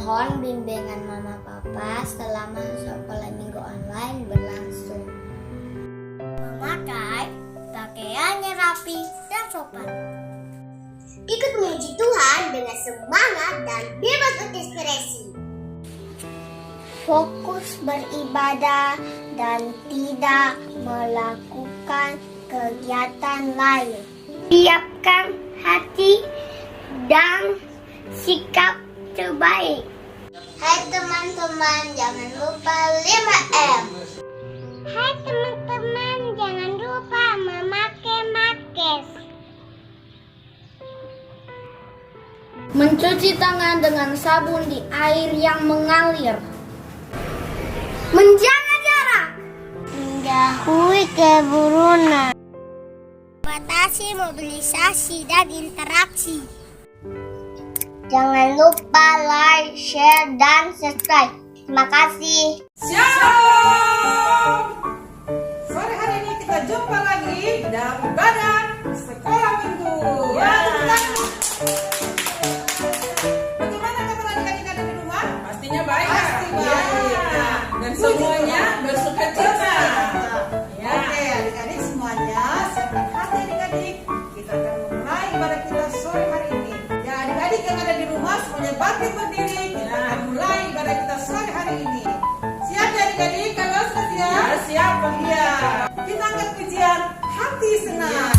Mohon bimbingan Mama Papa selama sekolah minggu online berlangsung. Memakai pakaiannya rapi dan sopan. Ikut memuji Tuhan dengan semangat dan bebas berekspresi. Fokus beribadah dan tidak melakukan kegiatan lain. Siapkan hati dan sikap terbaik. Hai teman-teman, jangan lupa 5M. Hai teman-teman, jangan lupa memakai masker. Mencuci tangan dengan sabun di air yang mengalir. Menjaga jarak. Menjauhi kerumunan. Batasi mobilisasi dan interaksi. Jangan lupa like, share, dan subscribe. Terima kasih. Shalom. Sore hari ini kita jumpa lagi dalam ibadah sekolah minggu. Bagaimana kabar adik-adik ada di rumah? Pastinya baik. Pasti baik. Dan semuanya bersuka cita. Ya. Oke, adik-adik semuanya, siapkan hati adik-adik. Kita akan mulai ibadah kita sore hari ini. Ya, adik-adik yang ada di rumah semuanya bangkit berdiri. Kita akan mulai ibadah kita sore hari ini. Siap ya adik-adik? Kalau sudah siap? Ya, siap. Iya. Kita angkat pujian hati senang.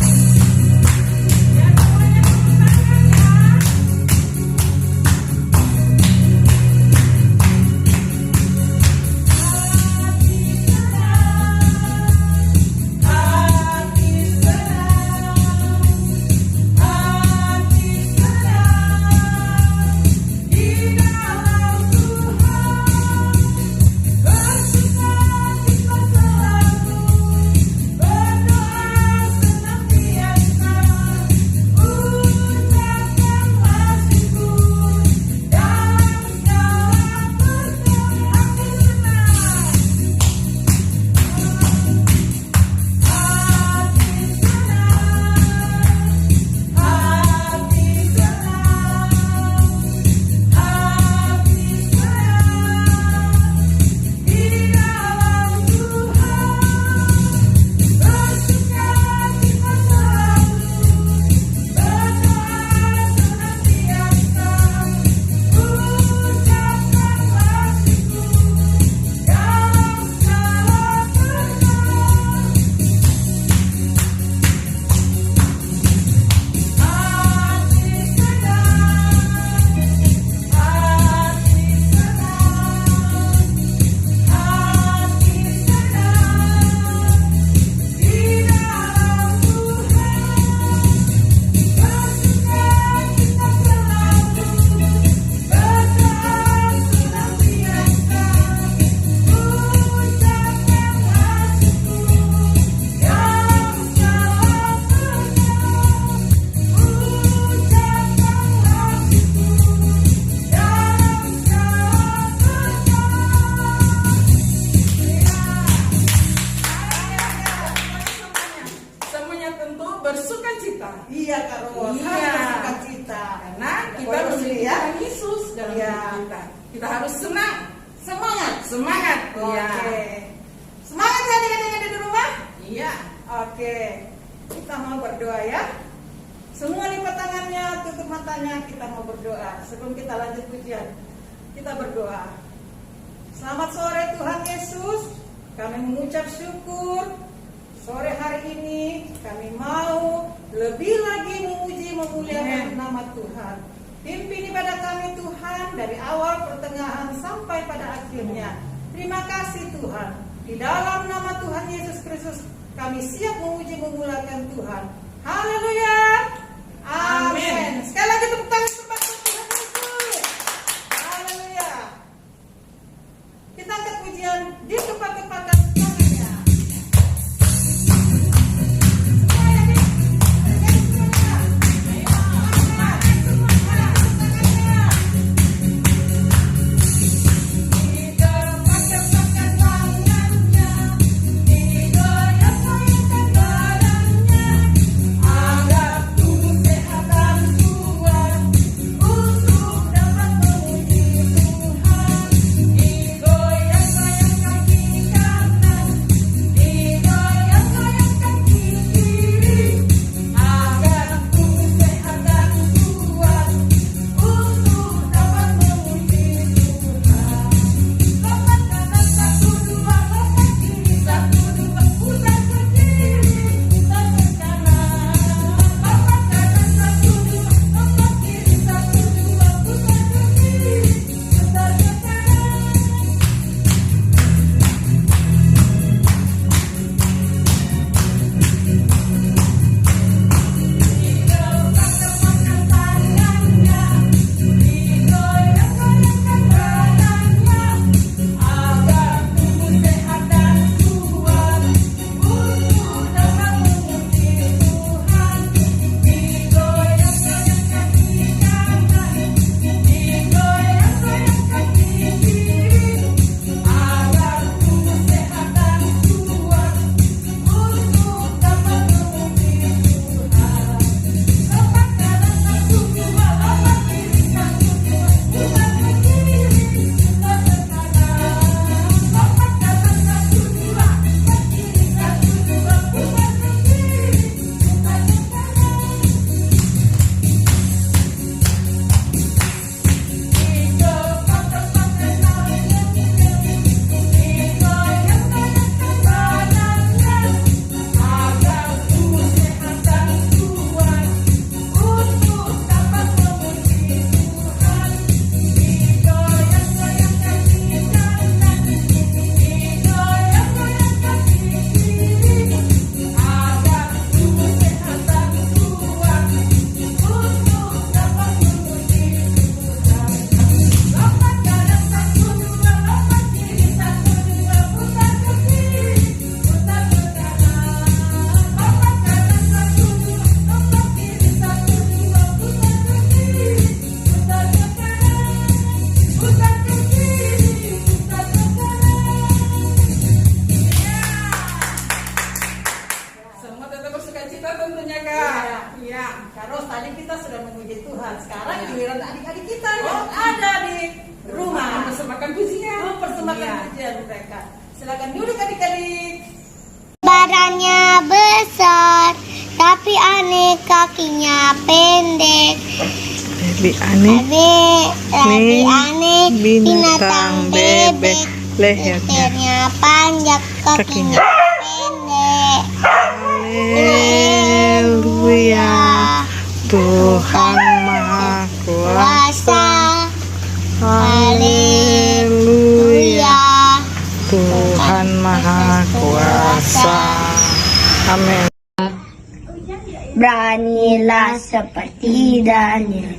Iya Kak Ros, bersuka cita. Karena kita memiliki Tuhan Yesus dalam hidup kita. Kita harus senang, semangat. Iya. Oke. Semangat ya adik-adik yang ada di rumah? Iya. Oke. Kita mau berdoa ya. Semua lipat tangannya, tutup matanya, kita mau berdoa. Sebelum kita lanjut pujian, kita berdoa. Selamat sore Tuhan Yesus. Kami mengucap syukur. Sore hari ini kami mau lebih lagi memuji memuliakan nama Tuhan. Pimpin ibadah kami Tuhan dari awal pertengahan sampai pada akhirnya. Terima kasih Tuhan. Di dalam nama Tuhan Yesus Kristus kami siap memuji memuliakan Tuhan. Haleluya. Amin. Sekali lagi tepuk tangan untuk Tuhan Yesus. Haleluya. Kita angkat pujian di kepak-kepakan. kakinya pendek. Lebih aneh Lebih aneh binatang bebek. lehernya Panjang, kakinya pendek. Haleluya, Tuhan Maha Kuasa. Haleluya, Tuhan Maha Kuasa. Amin. Beranilah seperti Daniel,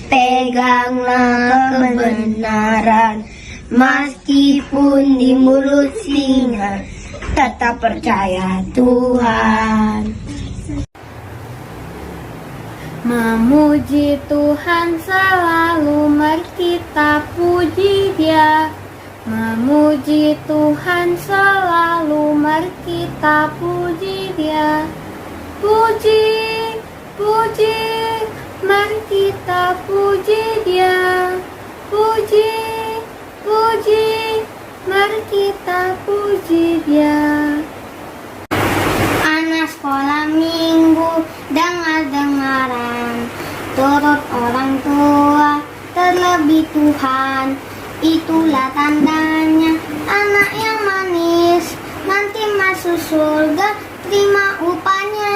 peganglah kebenaran, meskipun di mulut singa, tetap percaya Tuhan. Memuji Tuhan selalu, mari kita puji Dia. Memuji Tuhan selalu, mari kita puji Dia. Puji, puji, mari kita puji Dia. Puji, puji, mari kita puji Dia. Anak sekolah minggu, dengar-dengaran, turut orang tua, terlebih Tuhan. Itulah tandanya anak yang manis, nanti masuk surga, terima upahnya.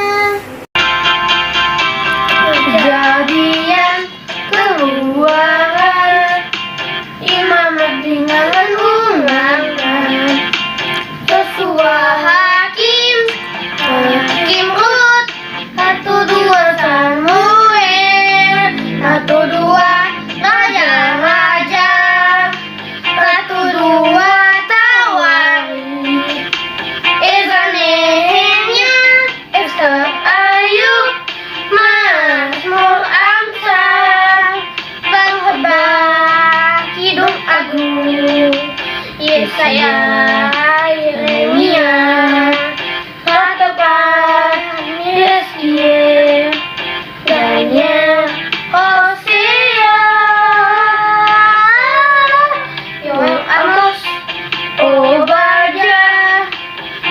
Kejadian Keluaran, Imam ketinggalan ulangan, Yosua hakim, hakim Rut, 1-2 Samuel, 1-2 raja-raja, 1-2 Tawarik, Ezra Nehemia, Esther Ayub, Mazmur Amsal, Bang Kidung Agung, Yesaya, Yeremia, Ratapan, Yeskiel, Daniel, Hosea, Yoel, Amos, Obadiah,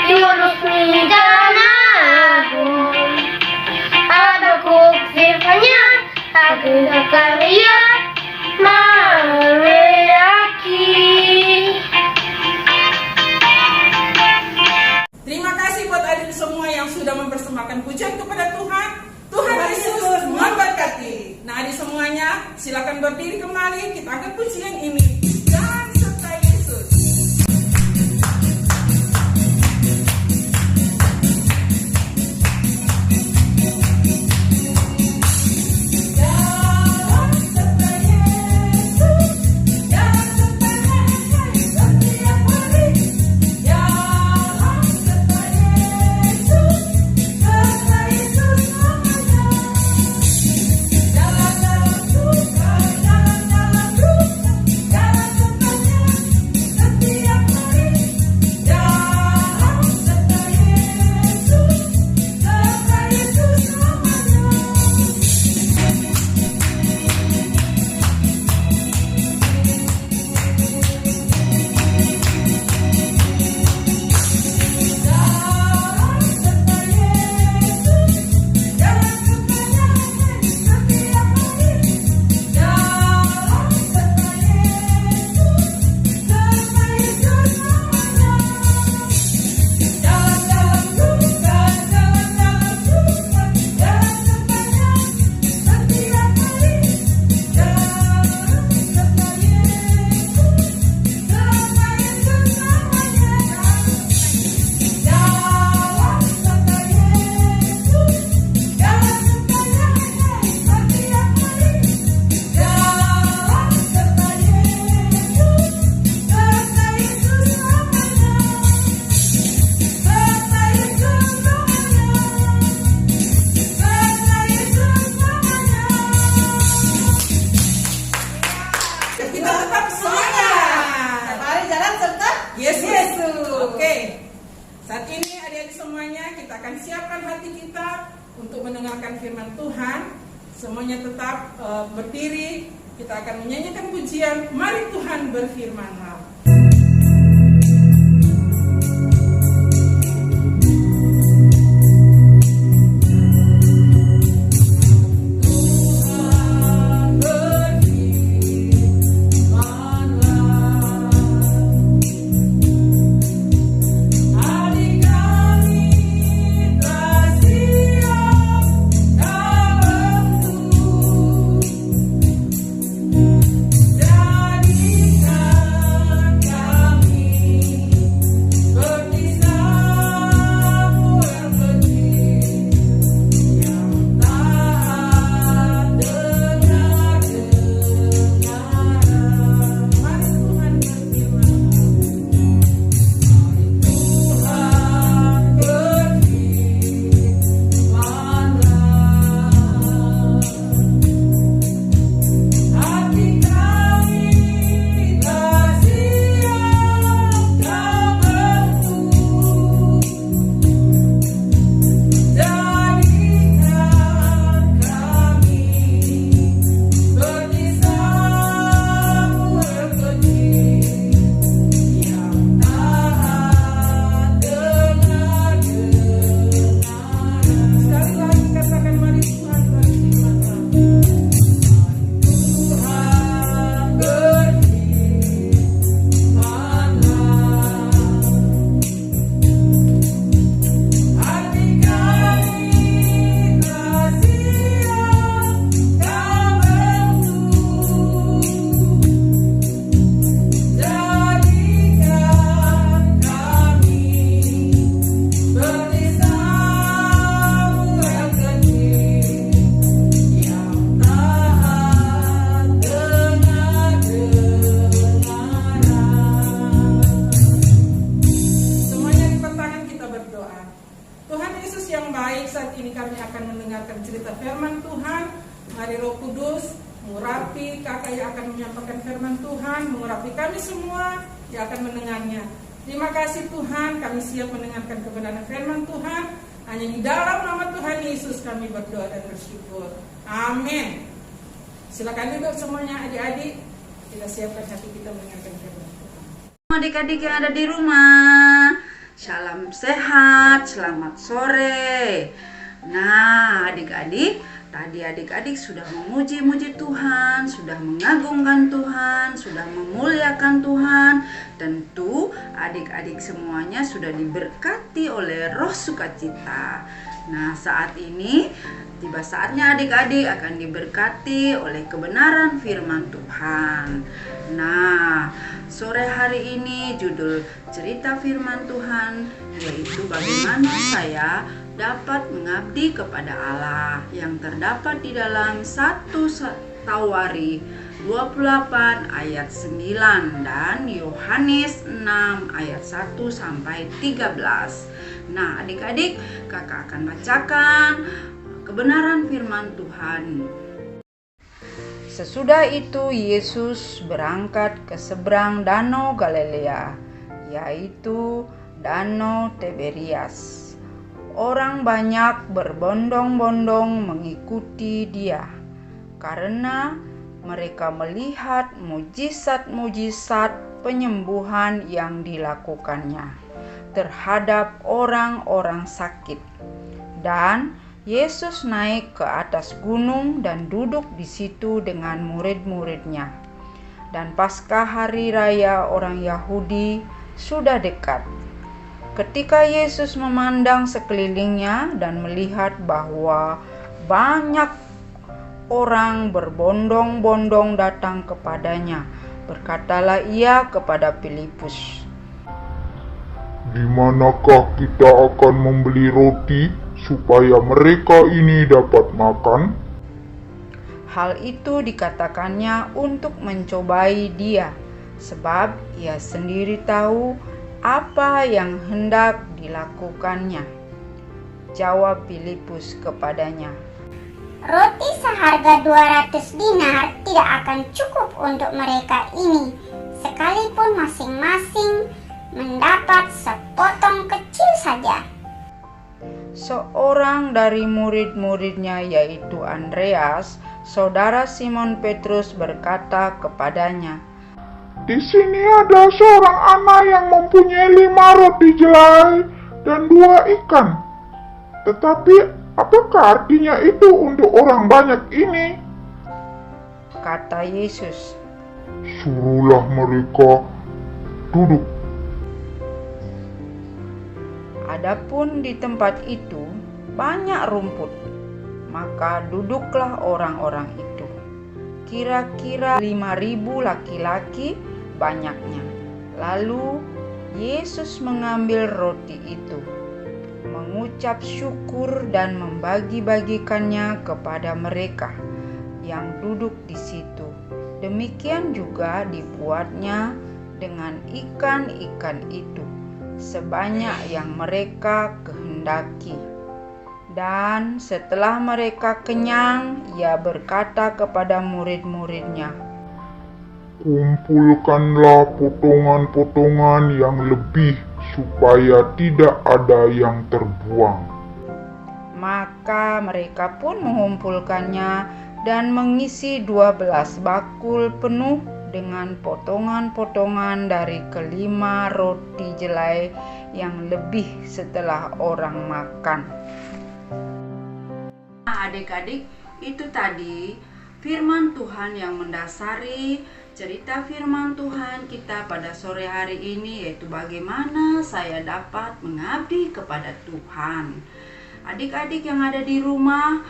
Yunus, dan Nahum, Habakuk, Zefania, Hagai, Zakaria, Maleaki. Terima kasih buat adik semua yang sudah mempersembahkan pujian kepada Tuhan. Tuhan Yesus memberkati. Nah, adik semuanya, silakan berdiri kembali. Kita angkat pujian ini. Dan serta Yesus. Saat ini adik-adik semuanya kita akan siapkan hati kita untuk mendengarkan firman Tuhan. Semuanya tetap berdiri. Kita akan menyanyikan pujian. Mari Tuhan berfirman-Nya. Tuhan mengurapi kami semua yang akan mendengarnya. Terima kasih Tuhan, kami siap mendengarkan kebenaran firman Tuhan. Hanya di dalam nama Tuhan Yesus kami berdoa dan bersyukur. Amin. Silakan duduk semuanya adik-adik. Kita siapkan hati kita mendengarkan firman Tuhan. Adik-adik yang ada di rumah, salam sehat, selamat sore. Nah, adik-adik, tadi adik-adik sudah memuji-muji Tuhan, sudah mengagungkan Tuhan, sudah memuliakan Tuhan. Tentu adik-adik semuanya sudah diberkati oleh roh sukacita. Nah, saat ini tiba saatnya adik-adik akan diberkati oleh kebenaran firman Tuhan. Nah, sore hari ini judul cerita firman Tuhan yaitu bagaimana saya dapat mengabdi kepada Allah, yang terdapat di dalam 1 Tawari 28 ayat 9 dan Yohanes 6 ayat 1 sampai 13. Nah, adik-adik, kakak akan bacakan kebenaran firman Tuhan. Sesudah itu Yesus berangkat ke seberang danau Galilea, yaitu danau Tiberias. Orang banyak berbondong-bondong mengikuti dia, karena mereka melihat mujizat-mujizat penyembuhan yang dilakukannya terhadap orang-orang sakit. Dan Yesus naik ke atas gunung dan duduk di situ dengan murid-muridnya. Dan Paskah hari raya orang Yahudi sudah dekat. Ketika Yesus memandang sekelilingnya dan melihat bahwa banyak orang berbondong-bondong datang kepadanya, berkatalah ia kepada Filipus, "Di manakah kita akan membeli roti supaya mereka ini dapat makan?" Hal itu dikatakannya untuk mencobai dia, sebab ia sendiri tahu apa yang hendak dilakukannya. Jawab Filipus kepadanya, Roti seharga 200 dinar tidak akan cukup untuk mereka ini, sekalipun masing-masing mendapat sepotong kecil saja. Seorang dari murid-muridnya yaitu Andreas, saudara Simon Petrus, berkata kepadanya, "Di sini ada seorang anak yang mempunyai 5 roti jelai dan 2 ikan. Tetapi apakah artinya itu untuk orang banyak ini?" Kata Yesus, "Suruhlah mereka duduk." adapun di tempat itu banyak rumput, maka duduklah orang-orang itu. Kira-kira 5.000 laki-laki banyaknya. Lalu Yesus mengambil roti itu, mengucap syukur dan membagi-bagikannya kepada mereka yang duduk di situ. Demikian juga dibuatnya dengan ikan-ikan itu, sebanyak yang mereka kehendaki. Dan setelah mereka kenyang, ia berkata kepada murid-muridnya, "Kumpulkanlah potongan-potongan yang lebih supaya tidak ada yang terbuang." Maka mereka pun mengumpulkannya dan mengisi 12 bakul penuh dengan potongan-potongan dari kelima roti jelai yang lebih setelah orang makan. Adik-adik, itu tadi firman Tuhan yang mendasari cerita firman Tuhan kita pada sore hari ini, yaitu bagaimana saya dapat mengabdi kepada Tuhan. Adik-adik yang ada di rumah,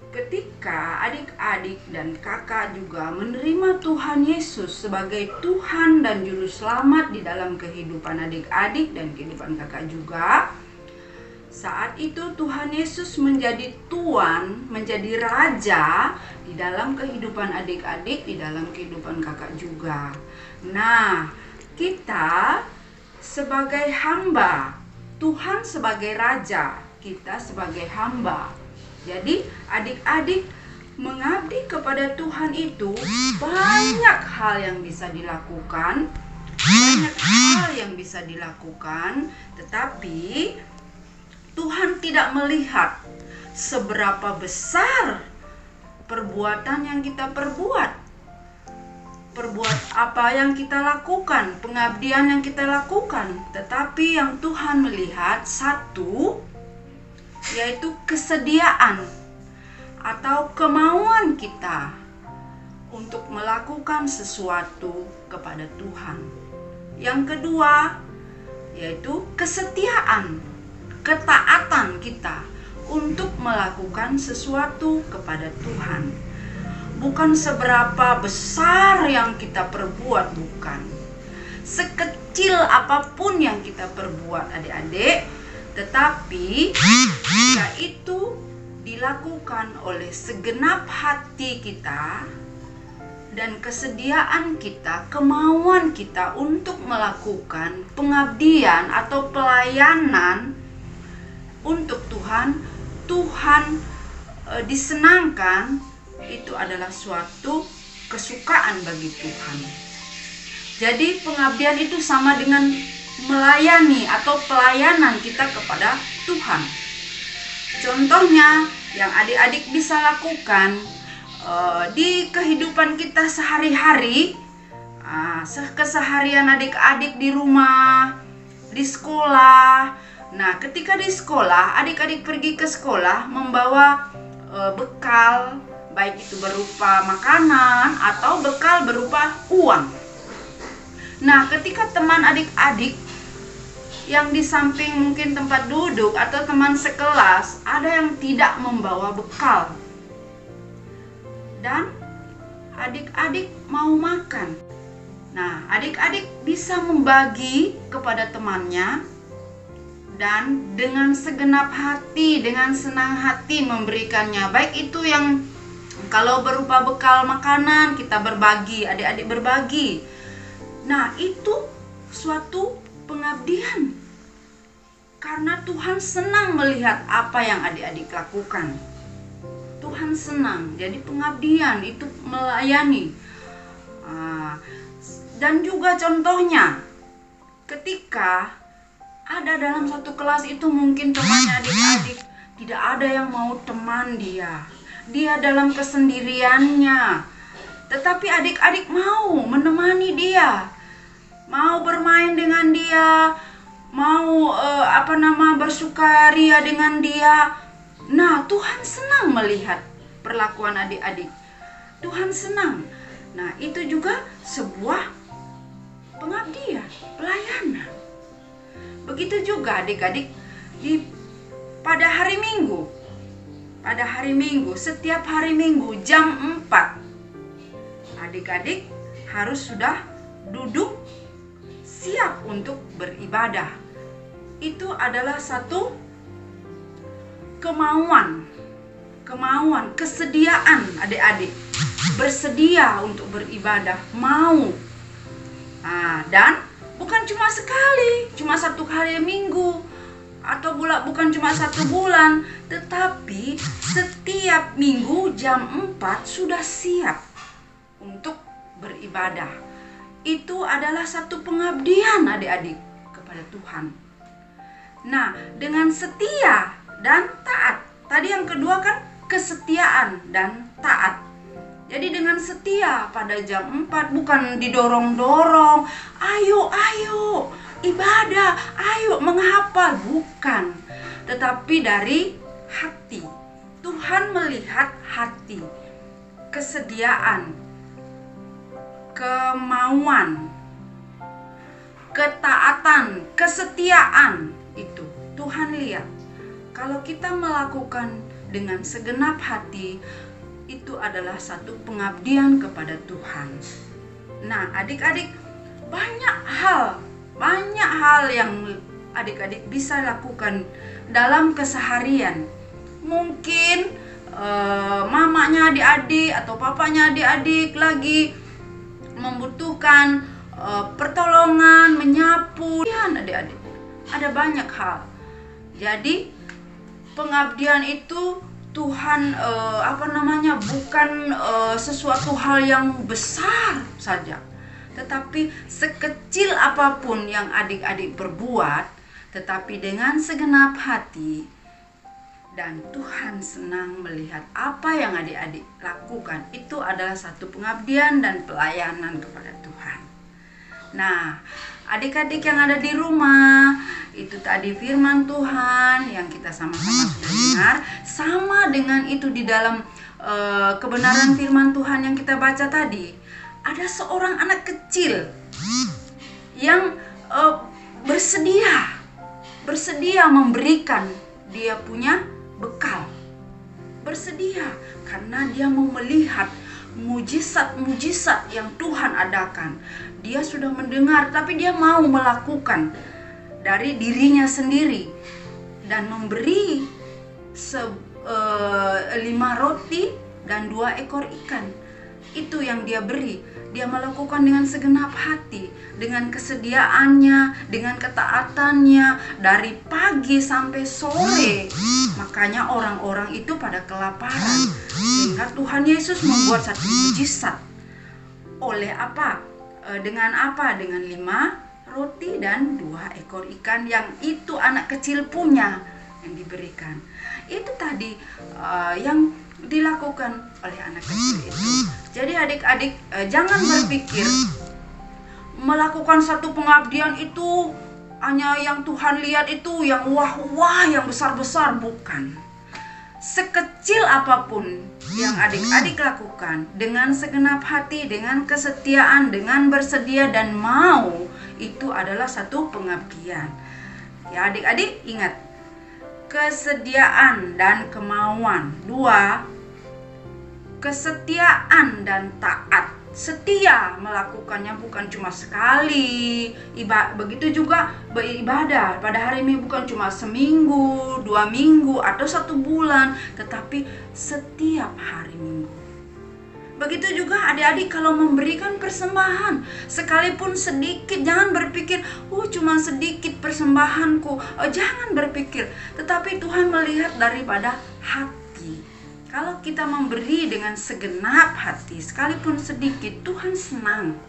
ketika adik-adik dan kakak juga menerima Tuhan Yesus sebagai Tuhan dan Juru Selamat di dalam kehidupan adik-adik dan kehidupan kakak juga, saat itu Tuhan Yesus menjadi Tuan, menjadi Raja di dalam kehidupan adik-adik, di dalam kehidupan kakak juga. Nah, kita sebagai hamba, Tuhan sebagai Raja, kita sebagai hamba. Jadi adik-adik mengabdi kepada Tuhan itu banyak hal yang bisa dilakukan, tetapi Tuhan tidak melihat seberapa besar perbuatan yang kita perbuat apa yang kita lakukan, pengabdian yang kita lakukan, tetapi yang Tuhan melihat satu, yaitu kesediaan atau kemauan kita untuk melakukan sesuatu kepada Tuhan. Yang kedua, yaitu kesetiaan, ketaatan kita untuk melakukan sesuatu kepada Tuhan. Bukan seberapa besar yang kita perbuat, bukan. Sekecil apapun yang kita perbuat, adik-adik, tetapi jika itu dilakukan oleh segenap hati kita dan kesediaan kita, kemauan kita untuk melakukan pengabdian atau pelayanan untuk Tuhan, disenangkan, itu adalah suatu kesukaan bagi Tuhan. Jadi pengabdian itu sama dengan melayani atau pelayanan kita kepada Tuhan. Contohnya yang adik-adik bisa lakukan di kehidupan kita sehari-hari, keseharian adik-adik di rumah, di sekolah. Nah, ketika di sekolah, adik-adik pergi ke sekolah membawa bekal, baik itu berupa makanan atau bekal berupa uang. Nah, ketika teman adik-adik yang di samping mungkin tempat duduk atau teman sekelas ada yang tidak membawa bekal dan adik-adik mau makan. Nah, adik-adik bisa membagi kepada temannya dan dengan segenap hati, dengan senang hati memberikannya. Baik itu yang kalau berupa bekal makanan, kita berbagi, adik-adik berbagi. Nah, itu suatu pengabdian. Karena Tuhan senang melihat apa yang adik-adik lakukan. Tuhan senang, jadi pengabdian itu melayani. Dan juga contohnya, ketika ada dalam satu kelas itu mungkin temannya adik-adik, tidak ada yang mau teman dia. Dia dalam kesendiriannya, tetapi adik-adik mau menemani dia, mau bermain dengan dia, mau bersukaria dengan dia. Nah, Tuhan senang melihat perlakuan adik-adik. Tuhan senang. Nah, itu juga sebuah pengabdian, pelayanan. Begitu juga adik-adik pada hari Minggu. Pada hari Minggu, setiap hari Minggu jam 4, adik-adik harus sudah duduk siap untuk beribadah. Itu adalah satu kemauan, kesediaan adik-adik. Bersedia untuk beribadah, mau. Dan bukan cuma sekali, cuma satu hari Minggu, atau bukan cuma 1 bulan, tetapi setiap minggu jam 4 sudah siap untuk beribadah. Itu adalah satu pengabdian adik-adik kepada Tuhan. Nah, dengan setia dan taat. Tadi yang kedua kan kesetiaan dan taat. Jadi dengan setia pada jam 4, bukan didorong-dorong, ayo ibadah, ayo menghafal, bukan. Tetapi dari hati. Tuhan melihat hati, kesediaan, kemauan, ketaatan, kesetiaan, itu Tuhan lihat. Kalau kita melakukan dengan segenap hati, itu adalah satu pengabdian kepada Tuhan. Nah, adik-adik, banyak hal yang adik-adik bisa lakukan dalam keseharian. Mungkin mamanya adik-adik atau papanya adik-adik lagi membutuhkan pertolongan, menyapu. Adik-adik, ada banyak hal. Jadi pengabdian itu Tuhan bukan sesuatu hal yang besar saja, tetapi sekecil apapun yang adik-adik berbuat, tetapi dengan segenap hati, dan Tuhan senang melihat apa yang adik-adik lakukan, itu adalah satu pengabdian dan pelayanan kepada Tuhan. Nah, adik-adik yang ada di rumah, itu tadi firman Tuhan yang kita sama-sama sudah dengar, sama dengan itu di dalam kebenaran firman Tuhan yang kita baca tadi. Ada seorang anak kecil yang bersedia memberikan dia punya bekal. Bersedia karena dia mau melihat mujizat-mujizat yang Tuhan adakan. Dia sudah mendengar, tapi dia mau melakukan dari dirinya sendiri dan memberi 5 roti dan 2 ekor ikan. Itu yang dia beri. Dia melakukan dengan segenap hati, dengan kesediaannya, dengan ketaatannya dari pagi sampai sore. Makanya orang-orang itu pada kelaparan, sehingga Tuhan Yesus membuat satu mujizat. Oleh apa? Dengan apa? Dengan 5 roti dan 2 ekor ikan yang itu anak kecil punya, yang diberikan. Itu tadi yang dilakukan oleh anak kecil itu. Jadi adik-adik jangan berpikir melakukan satu pengabdian itu hanya yang Tuhan lihat itu yang wah-wah, yang besar-besar. Bukan. Sekecil apapun yang adik-adik lakukan dengan segenap hati, dengan kesetiaan, dengan bersedia dan mau, itu adalah satu pengabdian. Ya adik-adik ingat, kesediaan dan kemauan. 2, kesetiaan dan taat. Setia melakukannya bukan cuma sekali. Begitu juga beribadah pada hari Minggu bukan cuma seminggu, 2 minggu, atau 1 bulan, tetapi setiap hari Minggu. Begitu juga adik-adik kalau memberikan persembahan, sekalipun sedikit, jangan berpikir, cuma sedikit persembahanku. Jangan berpikir, tetapi Tuhan melihat daripada hati. Kalau kita memberi dengan segenap hati, sekalipun sedikit, Tuhan senang.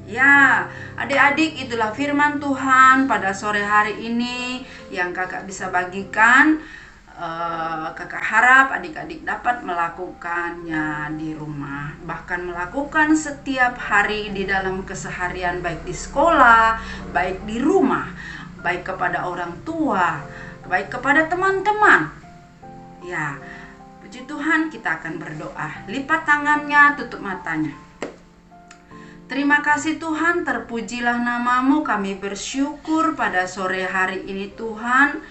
Ya, adik-adik, itulah firman Tuhan pada sore hari ini yang kakak bisa bagikan. Kakak harap adik-adik dapat melakukannya di rumah, bahkan melakukan setiap hari di dalam keseharian, baik di sekolah, baik di rumah, baik kepada orang tua, baik kepada teman-teman. Ya, puji Tuhan, kita akan berdoa. Lipat tangannya, tutup matanya. Terima kasih Tuhan, terpujilah namamu. Kami bersyukur pada sore hari ini Tuhan,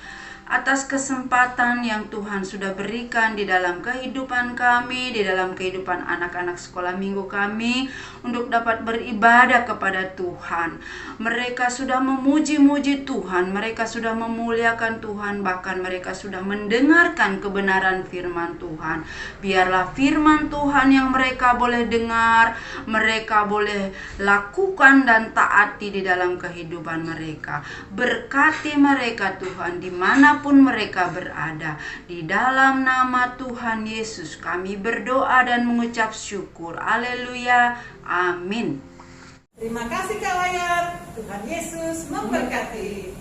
atas kesempatan yang Tuhan sudah berikan di dalam kehidupan kami, di dalam kehidupan anak-anak sekolah minggu kami, untuk dapat beribadah kepada Tuhan. Mereka sudah memuji-muji Tuhan, mereka sudah memuliakan Tuhan, bahkan mereka sudah mendengarkan kebenaran firman Tuhan. Biarlah firman Tuhan yang mereka boleh dengar, mereka boleh lakukan dan taati di dalam kehidupan mereka. Berkati mereka Tuhan, dimanapun mereka berada. Di dalam nama Tuhan Yesus kami berdoa dan mengucap syukur. Haleluya, amin. Terima kasih Kak Wayan. Tuhan Yesus memberkati.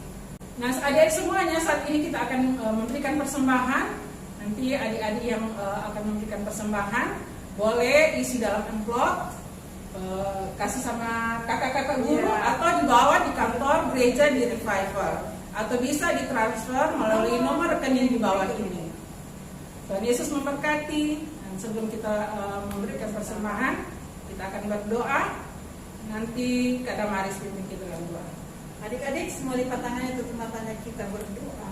Nah, adik-adik semuanya, saat ini kita akan memberikan persembahan. Nanti adik-adik yang akan memberikan persembahan boleh isi dalam amplop, kasih sama kakak-kakak guru, atau dibawa di kantor gereja di Revival, atau bisa ditransfer melalui nomor rekening di bawah ini. Tuhan Yesus memberkati. Dan sebelum kita memberikan persembahan, kita akan berdoa. Nanti Kak Damaris pimpin kita dalam doa. Adik-adik semua lipat tangannya, tutup matanya, kita berdoa.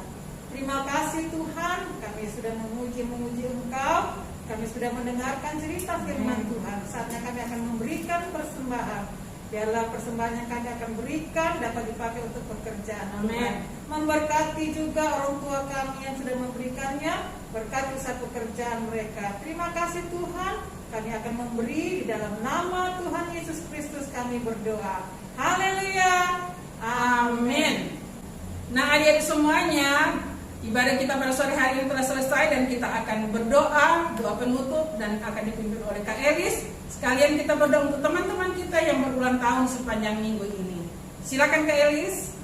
Terima kasih Tuhan, kami sudah memuji Engkau. Kami sudah mendengarkan cerita firman Tuhan. Saatnya kami akan memberikan persembahan. Biarlah persembahan yang kami akan berikan dapat dipakai untuk pekerjaan. Amin. Memberkati juga orang tua kami yang sudah memberikannya. Berkati usaha pekerjaan mereka. Terima kasih Tuhan. Kami akan memberi di dalam nama Tuhan Yesus Kristus kami berdoa. Haleluya. Amin. Nah adik-adik semuanya, Ibadah kita pada sore hari ini telah selesai dan kita akan berdoa, doa penutup dan akan dipimpin oleh Kak Elis. Sekalian kita berdoa untuk teman-teman kita yang berulang tahun sepanjang minggu ini. Silakan Kak Elis.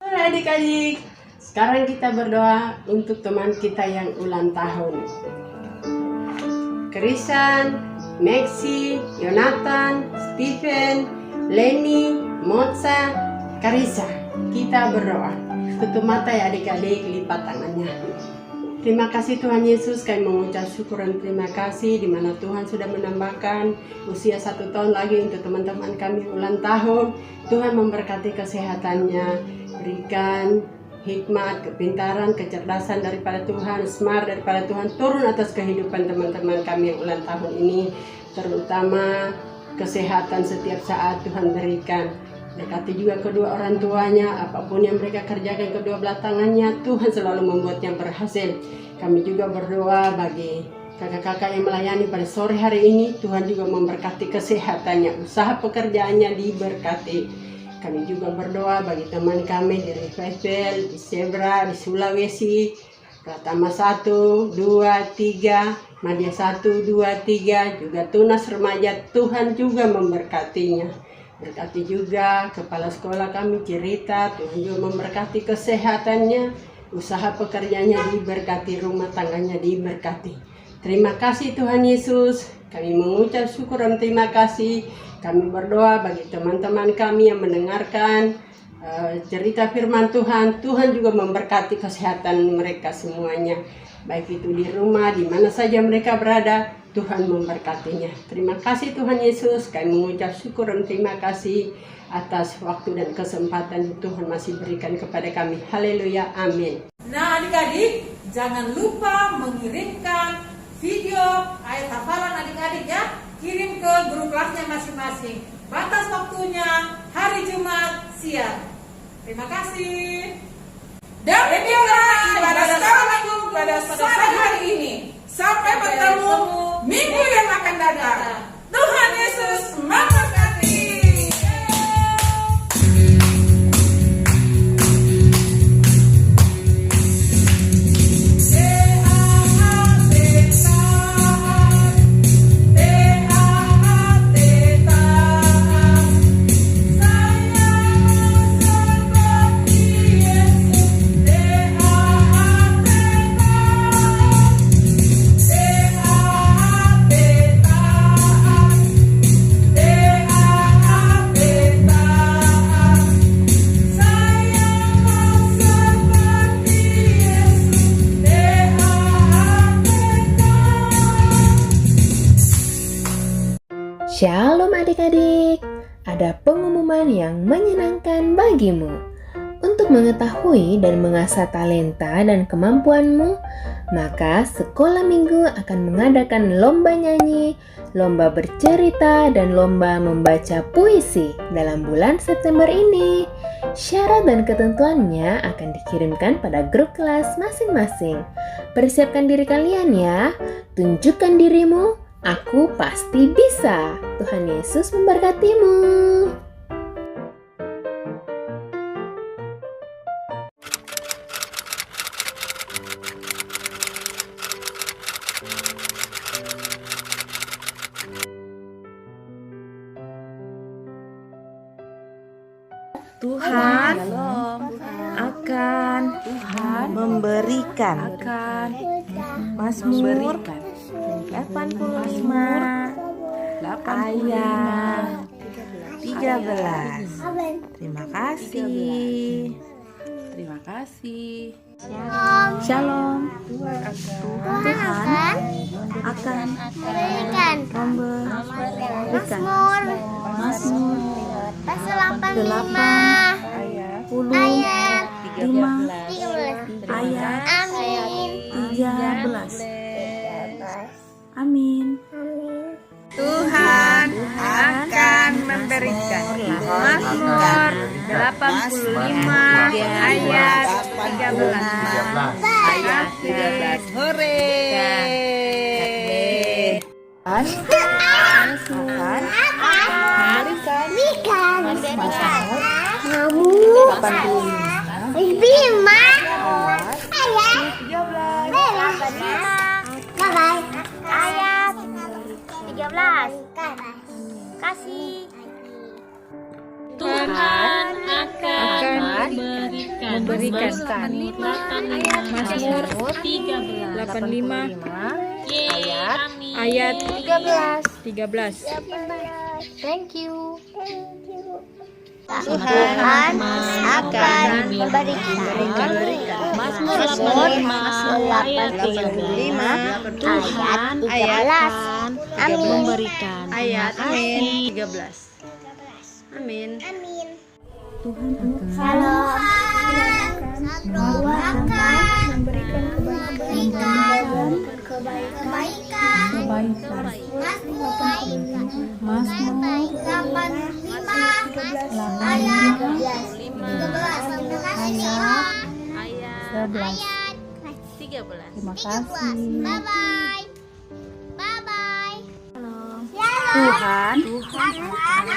Halo adik-adik, sekarang kita berdoa untuk teman kita yang ulang tahun. Krisan, Maxi, Yonatan, Stephen, Lenny, Motsa, Karisa. Kita berdoa. Tutup mata ya adik-adik, lipat tangannya. Terima kasih Tuhan Yesus, kami mengucap syukur dan terima kasih di mana Tuhan sudah menambahkan usia 1 tahun lagi untuk teman-teman kami ulang tahun. Tuhan memberkati kesehatannya, berikan hikmat, kepintaran, kecerdasan daripada Tuhan, smart daripada Tuhan turun atas kehidupan teman-teman kami yang ulang tahun ini, terutama kesehatan setiap saat Tuhan berikan. Dekati juga kedua orang tuanya, apapun yang mereka kerjakan kedua belah tangannya, Tuhan selalu membuatnya berhasil. Kami juga berdoa bagi kakak-kakak yang melayani pada sore hari ini, Tuhan juga memberkati kesehatannya, usaha pekerjaannya diberkati. Kami juga berdoa bagi teman kami di Revival, di Zebra, di Sulawesi, Pratama 1, 2, 3, Media 1, 2, 3, juga Tunas Remaja, Tuhan juga memberkatinya. Berkati juga kepala sekolah kami Cerita, Tuhan juga memberkati kesehatannya, usaha pekerjaannya diberkati, rumah tangganya diberkati. Terima kasih Tuhan Yesus, kami mengucap syukur dan terima kasih. Kami berdoa bagi teman-teman kami yang mendengarkan cerita firman Tuhan. Tuhan juga memberkati kesehatan mereka semuanya, baik itu di rumah, di mana saja mereka berada, Tuhan memberkatinya. Terima kasih Tuhan Yesus, kami mengucap syukur dan terima kasih atas waktu dan kesempatan yang Tuhan masih berikan kepada kami. Haleluya, amin. Nah adik-adik, jangan lupa mengirimkan video ayat hafalan adik-adik ya. Kirim ke guru kelasnya masing-masing. Batas waktunya hari Jumat siang. Terima kasih. Dan demikianlah ibadah sekolah minggu pada sore hari ini. Sampai bertemu minggu yang akan datang. Tuhan Yesus memberkati. Shalom adik-adik, ada pengumuman yang menyenangkan bagimu. Untuk mengetahui dan mengasah talenta dan kemampuanmu, maka sekolah minggu akan mengadakan lomba nyanyi, lomba bercerita, dan lomba membaca puisi dalam bulan September ini. Syarat dan ketentuannya akan dikirimkan pada grup kelas masing-masing. Persiapkan diri kalian ya, tunjukkan dirimu. Aku pasti bisa. Tuhan Yesus memberkatimu. Tuhan akan memberikan Mazmur 85 ayat 13. Terima kasih. Terima kasih. Shalom. Tuhan akan memberikan Mazmur Pasal 85 ayat 5 13. ayat Amin. 13. Amin. Tuhan akan memberikan Mazmur 85 ayat 13. Ayat 13. Hore. Kamu Bima ayat Kasih. Tuhan akan memberikan. Mazmur 85 ayat 13. Thank you. Tuhan akan memberikan. Mazmur 85 ayat 13. Memberikan. Ayat 13. Amin. Shalom. Tuhan akan memberikan kebaikan. Mazmur 85 ayat 13. Terima kasih. Bye bye. Tuhan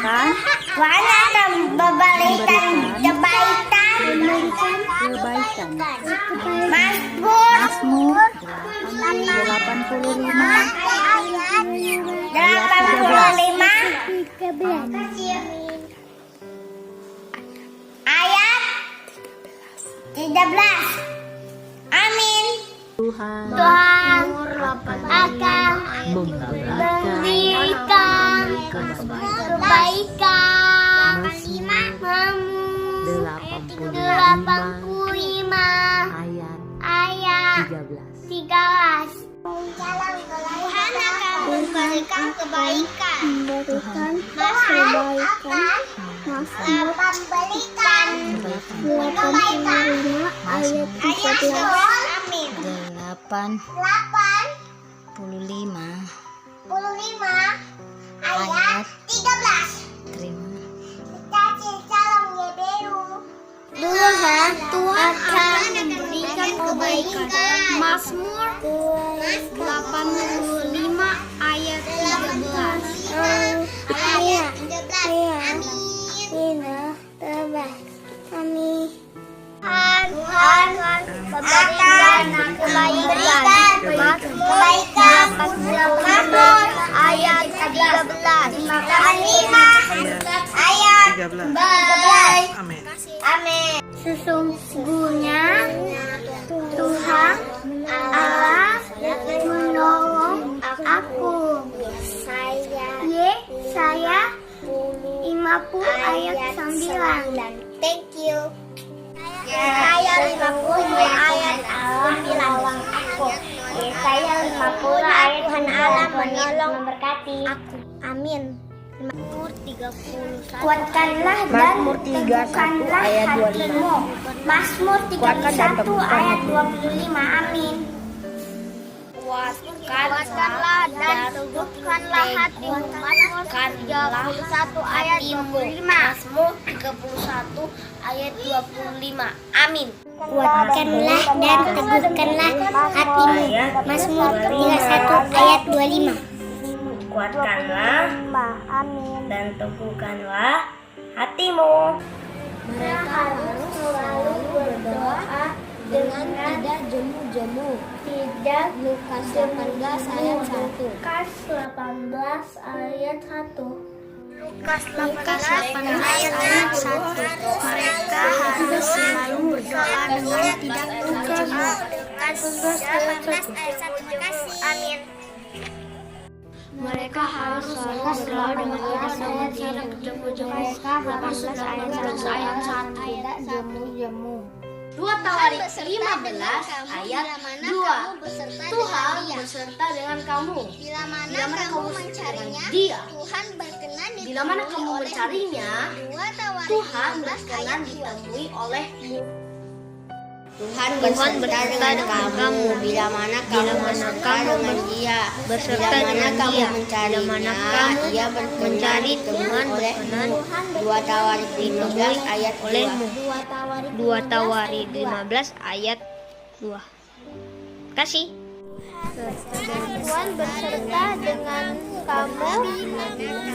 akan memberikan kebaikan. Mazmur 85 ayat 13. Amin. Tuhan Akan memberikan kebaikan. 85 ayat 13. Tuhan akan memberikan kebaikan. Tuhan akan memberikan kebaikan. Ayat 13. Amin. 85 ayat 13. Tuhan akan memberikan kebaikan. Mazmur 85 ayat 13. Ayat 13. Amin. Tuhan akan memberikan kebaikan. Mazmur ayat 13. Ayat 13. Amin. Sesungguhnya Tuhan Allah menolong aku. Yesaya 50 ayat 9. Thank you. Yesaya 50 ayat 9 aku. Yesaya 50 ayat Tuhan Allah menolong memberkati aku. Amin. Mazmur 31. Kuatkanlah dan teguhkanlah hatimu. Mazmur 31 ayat 25. Amin. Kuatkanlah dan teguhkanlah hatimu. Mazmur 31 ayat 25. Mazmur 31 ayat 25. Amin. Kuatkanlah dan teguhkanlah hatimu. Mazmur 31 ayat 25. Kuatkanlah dan teguhkanlah hatimu. Mereka harus selalu berdoa dengan tidak jemu-jemu. Tidak. Lukas 18 ayat 1. Lukas 18 ayat 1. Lukas 18 ayat 1. Mereka harus selalu berdoa dengan tidak jemu-jemu. Lukas 18 ayat 1. Terima kasih. Amin. Mereka harus selalu berdoa dengan tidak jemu-jemu. Mereka harus ayat 1. Tidak jemu-jemu. 2 Tawarik 15 ayat 2. Tuhan beserta dengan kamu. Bila mana kamu mencarinya, Dia. Bila mana kamu mencarinya, Tuhan berkenan ditemui olehmu. Tuhan beserta dengan kamu. Bila mana kamu beserta dengan Dia. Bila mana kamu mencarinya, Ia mencari teman olehmu. 2 Tawarik 15 ayat 2. 2 Tawarik 15 ayat 2. Kasih. Tuhan beserta dengan kamu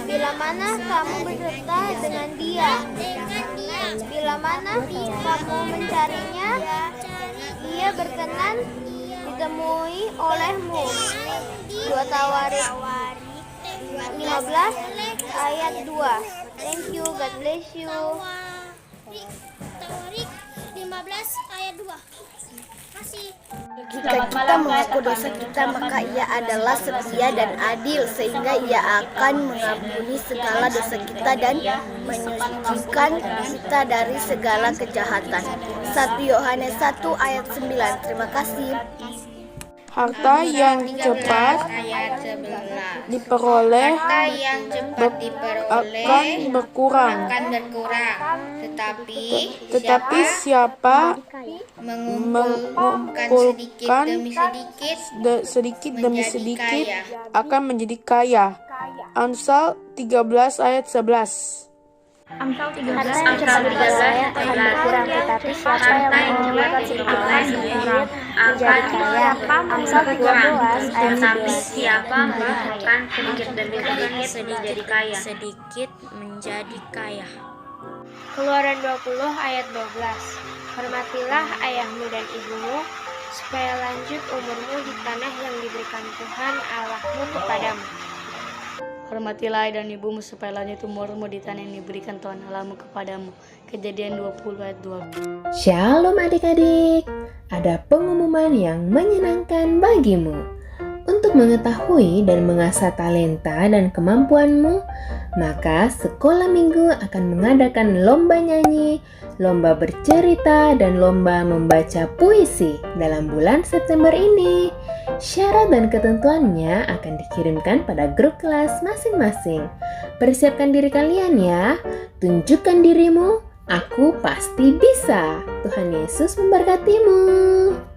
bila mana kamu beserta dengan Dia. Bila mana kamu mencarinya, Ia berkenan ditemui olehmu. 2 Tawarik ayat 2. Thank you, God bless you. Tawarik 15 ayat 2. Kasih. Jika kita mengaku dosa kita, maka Ia adalah setia dan adil, sehingga Ia akan mengampuni segala dosa kita dan menyucikan kita dari segala kejahatan. 1 Yohanes 1 ayat 9. Terima kasih. Harta yang cepat diperoleh akan berkurang. Tetapi siapa mengumpulkan sedikit demi sedikit akan menjadi kaya. Amsal 13 ayat 11. Harta yang cepat diperoleh akan berkurang, tetapi siapa yang mengumpulkan sedikit demi sedikit menjadi kaya. Amsal 13 ayat 11. Siapa mengumpulkan sedikit demi sedikit menjadi kaya. Keluaran 20 ayat 12. Hormatilah ayahmu dan ibumu, supaya lanjut umurmu di tanah yang diberikan Tuhan Allahmu kepadamu. Hormatilah ayah dan ibumu supaya lanjut umurmu di tanah yang diberikan Tuhan Allahmu kepadamu. Kejadian 20 ayat 2. Shalom adik-adik, ada pengumuman yang menyenangkan bagimu. Untuk mengetahui dan mengasah talenta dan kemampuanmu, maka sekolah minggu akan mengadakan lomba nyanyi, lomba bercerita, dan lomba membaca puisi dalam bulan September ini. Syarat dan ketentuannya akan dikirimkan pada grup kelas masing-masing. Persiapkan diri kalian ya, tunjukkan dirimu, aku pasti bisa. Tuhan Yesus memberkatimu.